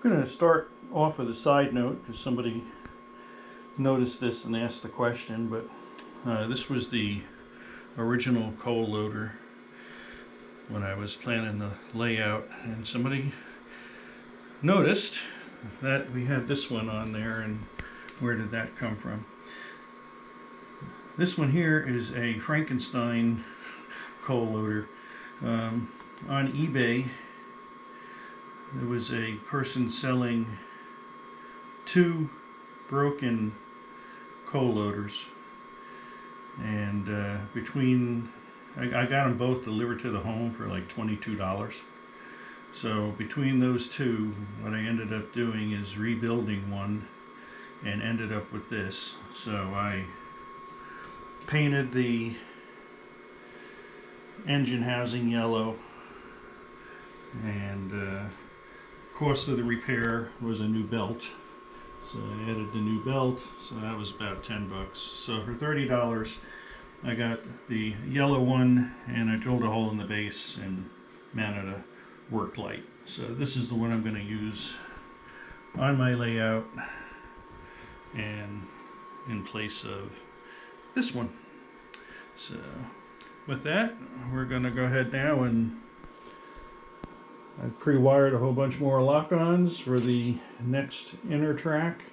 I'm going to start off with a side note because somebody noticed this and asked the question, but this was the original coal loader when I was planning the layout, and somebody noticed that we had this one on there, and where did that come from? This one here is a Frankenstein coal loader. On eBay there was a person selling two broken coal loaders, and between I got them both delivered to the home for like $22. So between those two, what I ended up doing is rebuilding one and ended up with this. So I painted the engine housing yellow, and cost of the repair was a new belt. So I added the new belt, so that was about $10. So for $30, I got the yellow one, and I drilled a hole in the base and mounted a work light. So this is the one I'm going to use on my layout and in place of this one. So with that, we're going to go ahead now, and I've pre-wired a whole bunch more lock-ons for the next inner track,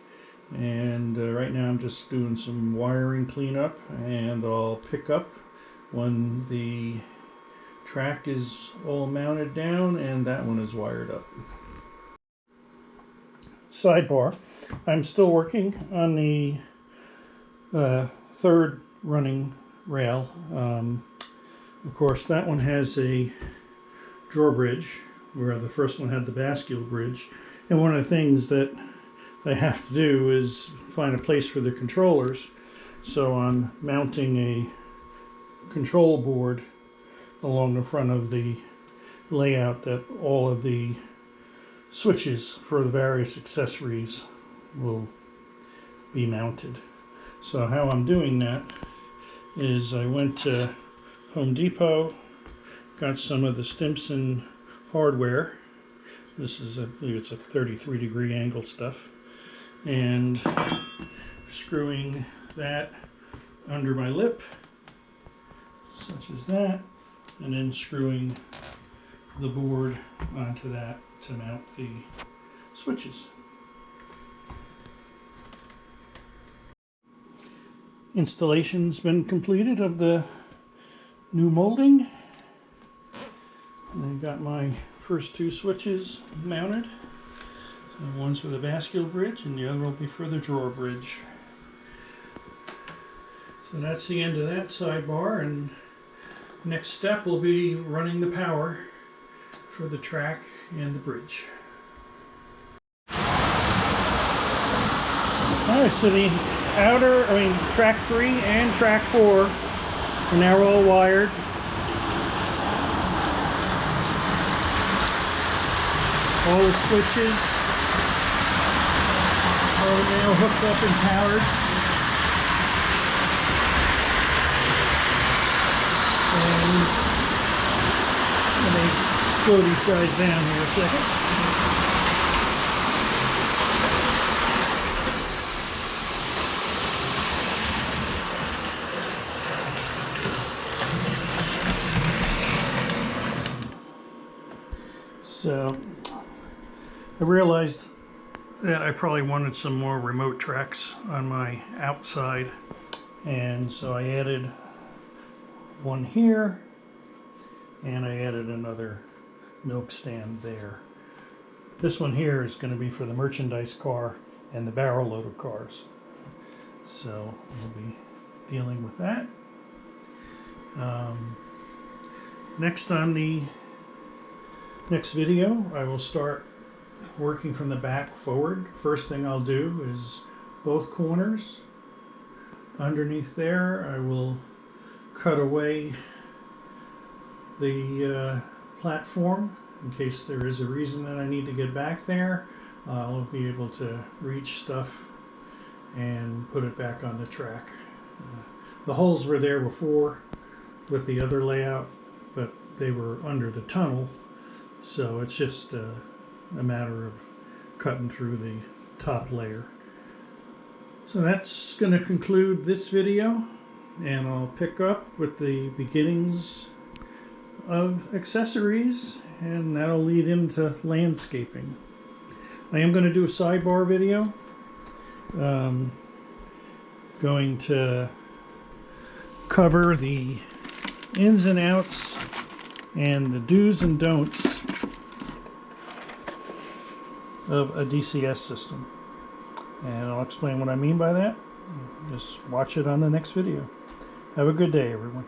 and right now I'm just doing some wiring cleanup, and I'll pick up when the track is all mounted down and that one is wired up. Sidebar, I'm still working on the third running rail. Of course, that one has a drawbridge where the first one had the bascule bridge, and one of the things that they have to do is find a place for the controllers. So I'm mounting a control board along the front of the layout that all of the switches for the various accessories will be mounted. So how I'm doing that is I went to Home Depot, got some of the Stimson hardware. This is, I believe it's a 33-degree angle stuff, and screwing that under my lip, such as that, and then screwing the board onto that to mount the switches. Installation's been completed of the new molding. And I got my first two switches mounted. One's for the bascule bridge and the other will be for the drawer bridge. So that's the end of that sidebar, and next step will be running the power for the track and the bridge. Alright, so the track 3 and track 4 are now all wired. All the switches are now hooked up and powered. And let me slow these guys down here a second. So I realized that I probably wanted some more remote tracks on my outside, and so I added one here, and I added another milk stand there. This one here is going to be for the merchandise car and the barrel loader cars, so we'll be dealing with that. Next on the next video, I will start working from the back forward. First thing I'll do is both corners. Underneath there, I will cut away the platform in case there is a reason that I need to get back there. I'll be able to reach stuff and put it back on the track. The holes were there before with the other layout, but they were under the tunnel. So it's just a matter of cutting through the top layer. So that's going to conclude this video, and I'll pick up with the beginnings of accessories, and that'll lead into landscaping. I am going to do a sidebar video. Going to cover the ins and outs and the do's and don'ts of a DCS system. And I'll explain what I mean by that. Just watch it on the next video. Have a good day, everyone.